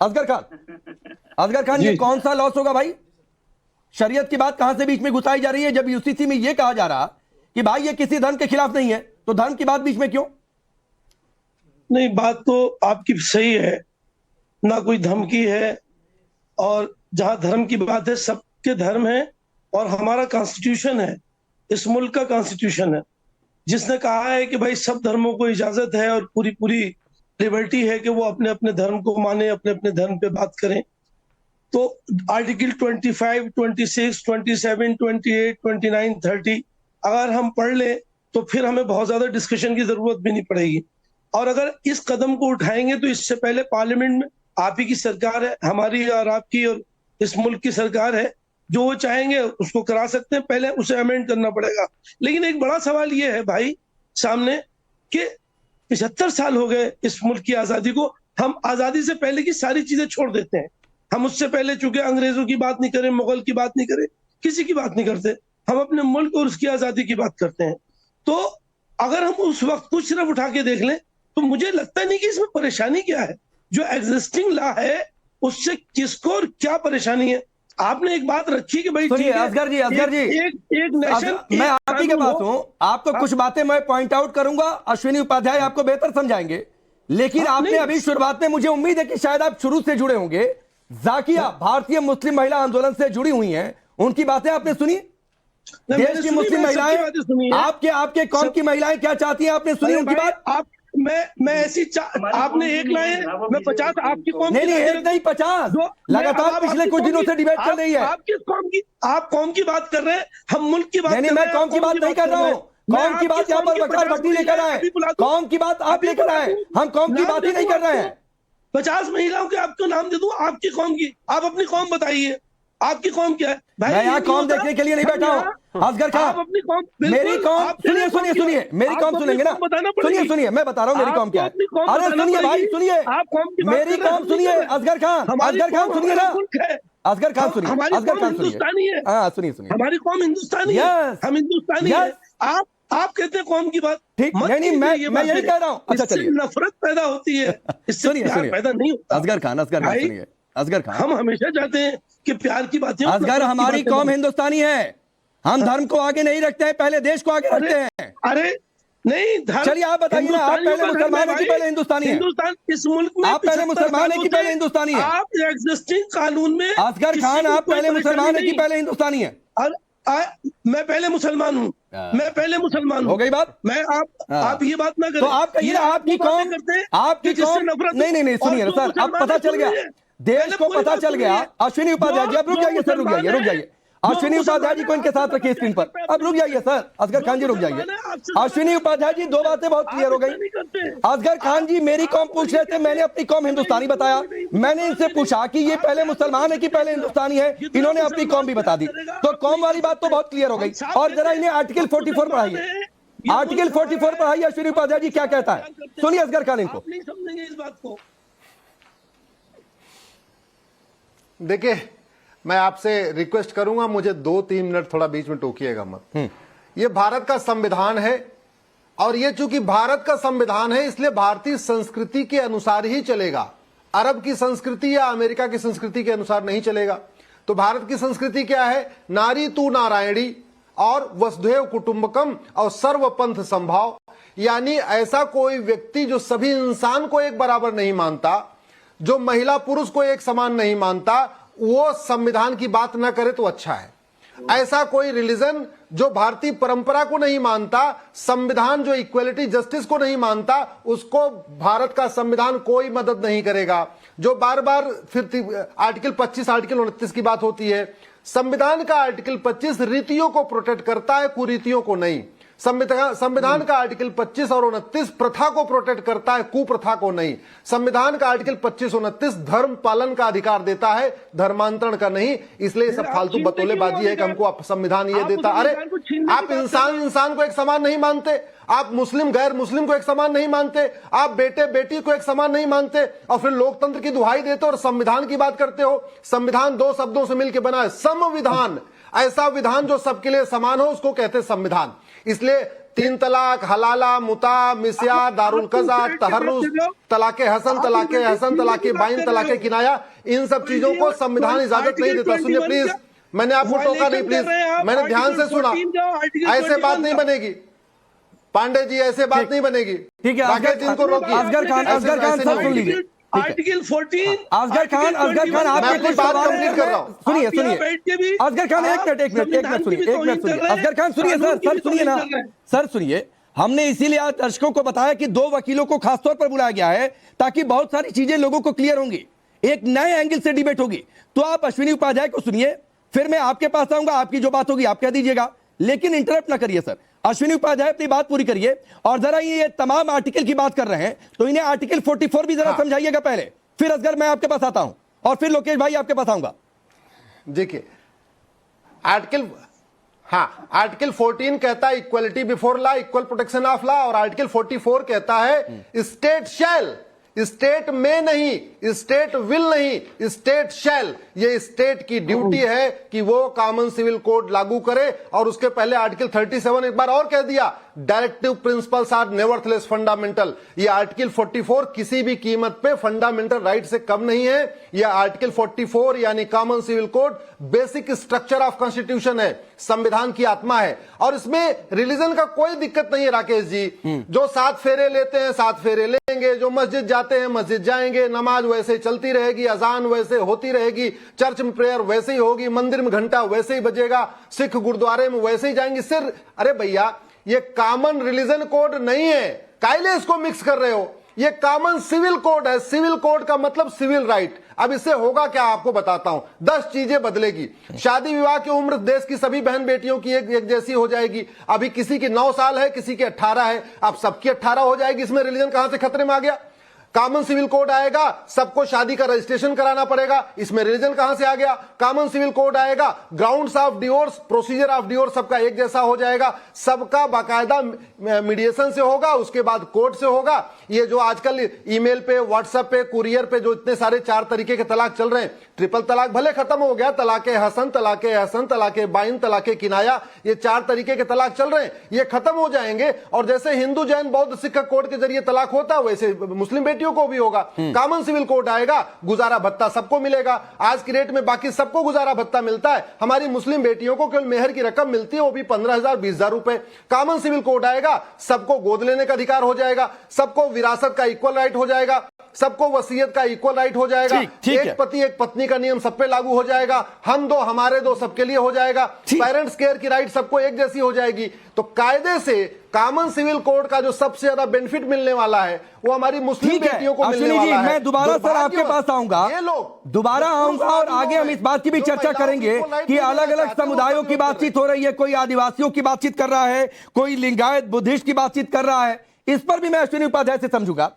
असगर खान ये कौन सा लॉस होगा भाई? शरीयत की बात कहां से बीच में घुसाई जा रही है जब यूसीसी में यह कहा जा रहा कि भाई ये किसी धर्म के खिलाफ नहीं है, तो धर्म की बात बीच में क्यों? नहीं, बात तो आपकी सही है, ना कोई धर्म की है, और जहां धर्म की बात है सबके धर्म है, और हमारा कॉन्स्टिट्यूशन है, इस मुल्क का कॉन्स्टिट्यूशन है जिसने कहा है कि भाई सब धर्मों को इजाजत है और पूरी पूरी लिबर्टी है कि वो अपने अपने धर्म को माने, अपने अपने धर्म पे बात करें। तो आर्टिकल 25, 26, 27, 28, 29, 30 अगर हम पढ़ ले तो फिर हमें बहुत ज्यादा डिस्कशन की जरूरत भी नहीं पड़ेगी। और अगर इस कदम को उठाएंगे तो इससे पहले पार्लियामेंट में आप ही की सरकार है, हमारी और आपकी और इस मुल्क की सरकार है, जो वो चाहेंगे उसको करा सकते हैं, पहले उसे अमेंड करना पड़ेगा। लेकिन एक बड़ा सवाल ये है भाई सामने कि 75 साल हो गए इस मुल्क की आजादी को, हम आजादी से पहले की सारी चीजें छोड़ देते हैं। हम उससे पहले चूंकि अंग्रेजों की बात नहीं करें, मुगल की बात नहीं करें, किसी की बात नहीं करते, हम अपने मुल्क और उसकी आजादी की बात करते हैं। तो अगर हम उस वक्त को सिर्फ उठा के देख लें तो मुझे लगता नहीं कि इसमें परेशानी क्या है। जो एग्जिस्टिंग लॉ है उससे किसको और क्या परेशानी है। आपने एक बात रखी कि भाई सुनिए असगर जी, एक नेशन, मैं आप ही के पास हूं, आपको कुछ बातें मैं पॉइंट आउट करूंगा, अश्विनी उपाध्याय आपको बेहतर समझाएंगे। लेकिन आपने अभी शुरुआत में, मुझे उम्मीद है कि शायद आप शुरू से जुड़े होंगे, जाकिया भारतीय मुस्लिम महिला आंदोलन से जुड़ी हुई हैं, उनकी बातें आपने सुनी? देश की मुस्लिम महिलाएं, आपके कौम की महिलाएं क्या चाहती हैं, आपने सुनी उनकी बात? आप मैं ऐसी आपने एक लाए, मैं 50 आपकी कौम नहीं एक नहीं 50 लगातार पिछले कुछ दिनों से डिबेट चल रही है। आप कौम की बात कर रहे हैं, हम मुल्क की बात कर रहे हैं। मैं कौम की बात नहीं कर रहा हूं, कौम की बात यहाँ पर वकार भट्टी लेकर आए, कौम की बात आप लेकर आए, हम कौम की बात ही नहीं कर रहे हैं। 50 महिलाओं के आपको नाम दे दूं आपकी कौम की, आप अपनी कौम बताइए, आपकी कौम क्या है भाई? मैं यहाँ कौम देखने के लिए नहीं बैठा हूँ असगर खान, अपनी कौम, मेरी कौम सुनिए, मेरी कौम सुनेंगे ना? सुनिए मैं बता रहा हूँ मेरी कौम क्या है। अरे सुनिए भाई, सुनिए मेरी कौम, सुनिए असगर खान सुनिए ना, असगर खान सुनिए, असगर खान सुनिए, हाँ सुनिए, हमारी कौम हिंदुस्तानी है, हम हिंदुस्तानी है। आप कहते हैं कौम की बात, ठीक नहीं, मैं यही कह रहा हूँ। अच्छा चलिए, नफरत पैदा होती है, इससे प्यार पैदा नहीं होता। असगर खान सुनिए, असगर खान, हम हमेशा चाहते हैं कि प्यार की बातें। असगर, हमारी कौम हिंदुस्तानी है, हम धर्म को आगे नहीं रखते हैं, पहले देश को आगे रखते हैं। अरे नहीं, चलिए आप बताइए ना, आप पहले मुसलमान है कि पहले हिंदुस्तानी है? हिंदुस्तान इस मुल्क में आप पहले मुसलमान है कि पहले हिंदुस्तानी है? आप एग्जिस्टिंग कानून में, असगर खान आप पहले मुसलमान है कि पहले हिंदुस्तानी है? मैं पहले मुसलमान हूँ, मैं पहले मुसलमान हूँ। हो गई बात? मैं आप ये बात ना करें। तो आप कहिए आपकी कौम, आपकी कौम, नहीं सुनिए सर, अब पता चल गया, देश को पता चल गया। अश्विनी उपाध्याय जी, अब रुक जाइए सर, रुक जाइए। अश्विनी उपाध्याय जी को इनके साथ रखिए स्क्रीन पर, अब रुक जाइए सर, असगर खान जी रुक जाइए। अश्विनी उपाध्याय जी, दो बातें बहुत क्लियर हो गई। असगर खान जी मेरी कौम पूछ रहे थे, मैंने अपनी कौम हिंदुस्तानी बताया। मैंने इनसे पूछा कि ये पहले मुसलमान है कि पहले हिंदुस्तानी है, इन्होंने अपनी कौम भी बता दी। तो कौम वाली बात तो बहुत क्लियर हो गई। और जरा इन्हें आर्टिकल 44 पढ़ाइए, आर्टिकल 44 पढ़ाइए, अश्विनी उपाध्याय जी क्या कहता है, सुनिए असगर खान इनको। नहीं समझेंगे इस बात को। देखिए, मैं आपसे रिक्वेस्ट करूंगा, मुझे 2-3 मिनट थोड़ा बीच में टोकिएगा मत। ये भारत का संविधान है, और ये चूंकि भारत का संविधान है इसलिए भारतीय संस्कृति के अनुसार ही चलेगा, अरब की संस्कृति या अमेरिका की संस्कृति के अनुसार नहीं चलेगा। तो भारत की संस्कृति क्या है? नारी तू नारायणी और वसुधैव कुटुंबकम और सर्वपंथ संभाव। यानी ऐसा कोई व्यक्ति जो सभी इंसान को एक बराबर नहीं मानता, जो महिला पुरुष को एक समान नहीं मानता, वो संविधान की बात ना करे तो अच्छा है। ऐसा कोई रिलीजन जो भारतीय परंपरा को नहीं मानता, संविधान जो इक्वलिटी जस्टिस को नहीं मानता, उसको भारत का संविधान कोई मदद नहीं करेगा। जो बार बार फिर आर्टिकल 25, आर्टिकल 29 की बात होती है, संविधान का आर्टिकल 25 रीतियों को प्रोटेक्ट करता है, कुरीतियों को नहीं। संविधान का आर्टिकल 25 और 29 प्रथा को प्रोटेक्ट करता है, कुप्रथा को नहीं। संविधान का आर्टिकल 25-29 धर्म पालन का अधिकार देता है, धर्मांतरण का नहीं। इसलिए सब फालतू बतौलेबाजी है कि हमको संविधान ये देता। अरे आप इंसान को एक समान नहीं मानते, आप मुस्लिम गैर मुस्लिम को एक समान नहीं मानते, आप बेटे बेटी को एक समान नहीं मानते, और फिर लोकतंत्र की दुहाई देते और संविधान की बात करते हो। संविधान दो शब्दों से मिलकर बना है, संविधान। ऐसा विधान जो सबके लिए समान हो उसको कहते हैं संविधान। इसलिए तीन तलाक, हलाला, मुता, मिस्या, दारुल कज़ा, तहर्रुस, तलाके हसन, तलाके बाइन, तलाके किनाया, इन सब चीजों को संविधान इजाजत नहीं देता। सुनिए प्लीज, मैंने आपको टोका नहीं, प्लीज मैंने ध्यान से सुना। ऐसे बात नहीं बनेगी पांडे जी, ऐसे बात नहीं बनेगी। ठीक है, राकेश जी को रोकिए। असगर खान सर सुन लीजिए। आर्टिकल 14 असगर खान मैं अपनी बात कंप्लीट कर रहा हूं। सुनिए असगर खान एक मिनट सुनिए। असगर खान सुनिए सर सुनिए ना सर, सुनिए। हमने इसीलिए आज दर्शकों को बताया कि दो वकीलों को खासतौर पर बुलाया गया है ताकि बहुत सारी चीजें लोगों को क्लियर होंगी, एक नए एंगल से डिबेट होगी। तो आप अश्विनी उपाध्याय को सुनिए, फिर मैं आपके पास आऊंगा, आपकी जो बात होगी आप कह दीजिएगा, लेकिन इंटरप्ट ना करिए सर। अश्विनी उपाध्याय अपनी बात पूरी करिए, और जरा ये तमाम आर्टिकल की बात कर रहे हैं तो इन्हें आर्टिकल 44 भी जरा समझाइएगा पहले, फिर असगर मैं आपके पास आता हूं, और फिर लोकेश भाई आपके पास आऊंगा। देखिए आर्टिकल 14 कहता है equality before law, equal protection of law, और आर्टिकल 44 कहता है स्टेट शैल, स्टेट में नहीं, स्टेट विल नहीं, स्टेट शैल। ये स्टेट की ड्यूटी है कि वो कॉमन सिविल कोड लागू करे। और उसके पहले आर्टिकल 37 एक बार और कह दिया, directive principles are nevertheless fundamental. ये आर्टिकल 44 किसी भी कीमत पे फंडामेंटल राइट से कम नहीं है। ये आर्टिकल 44 यानी common civil code basic structure of constitution है, संविधान की आत्मा है। और इसमें रिलीजन का कोई दिक्कत नहीं है राकेश जी। जो 7 फेरे लेते हैं 7 फेरे लेंगे, जो मस्जिद जाते हैं मस्जिद जाएंगे, नमाज वैसे चलती रहेगी, अजान वैसे होती रहेगी, चर्च में प्रेयर वैसे ही होगी, मंदिर में घंटा वैसे ही बजेगा, सिख गुरुद्वारे में वैसे ही जाएंगे। सिर्फ अरे भैया ये कॉमन रिलीजन कोड नहीं है, कायले इसको मिक्स कर रहे हो। ये कॉमन सिविल कोड है। सिविल कोड का मतलब सिविल राइट। अब इससे होगा क्या आपको बताता हूं, 10 चीजें बदलेगी। शादी विवाह की उम्र देश की सभी बहन बेटियों की एक जैसी हो जाएगी। अभी किसी की 9 साल है, किसी की 18 है, अब सबकी 18 हो जाएगी। इसमें रिलीजन कहां से खतरे में आ गया? कॉमन सिविल कोड आएगा, सबको शादी का रजिस्ट्रेशन कराना पड़ेगा, इसमें रिलीजन कहां से आ गया? कॉमन सिविल कोड आएगा, grounds of divorce, procedure of divorce सबका एक जैसा हो जाएगा, सबका बाकायदा मीडिएशन से होगा, उसके बाद कोर्ट से होगा। ये जो आजकल ईमेल पे, व्हाट्सएप पे, कुरियर पे जो इतने सारे 4 तरीके के तलाक चल रहे हैं, ट्रिपल तलाक भले खत्म हो गया, तलाके हसन, तलाके बाइन, तलाके किनाया, ये 4 तरीके के तलाक चल रहे हैं, ये खत्म हो जाएंगे। और जैसे हिंदू जैन बौद्ध सिख कोड के जरिए तलाक होता है, वैसे मुस्लिम बेटियों को भी होगा। कॉमन सिविल कोड आएगा, गुजारा भत्ता सबको मिलेगा। आज की रेट में बाकी सबको गुजारा भत्ता मिलता है, हमारी मुस्लिम बेटियों को केवल मेहर की रकम मिलती है, वो भी 15,000 20,000 रुपए। कॉमन सिविल कोड आएगा, सबको गोद लेने का अधिकार हो जाएगा, सबको विरासत का इक्वल राइट हो जाएगा, सबको वसीयत का इक्वल राइट हो जाएगा। एक पति एक पत्नी का नियम सब पे लागू हो जाएगा, हम दो हमारे दो सबके लिए हो जाएगा। पेरेंट्स केयर की राइट सबको एक जैसी हो जाएगी। तो कायदे से कॉमन सिविल कोड का जो सबसे ज्यादा बेनिफिट मिलने वाला है वो हमारी मुस्लिम बेटियों को मिलने वाला है। मैं दोबारा सर आपके पास आऊंगा, ये लोग दोबारा आऊंगा, और आगे हम इस बात की भी चर्चा करेंगे कि अलग अलग समुदायों की बातचीत हो रही है, कोई आदिवासियों की बातचीत कर रहा है, कोई लिंगायत बुद्धिस्ट की बातचीत कर रहा है, इस पर भी मैं अश्विनी उपाध्याय से समझूंगा।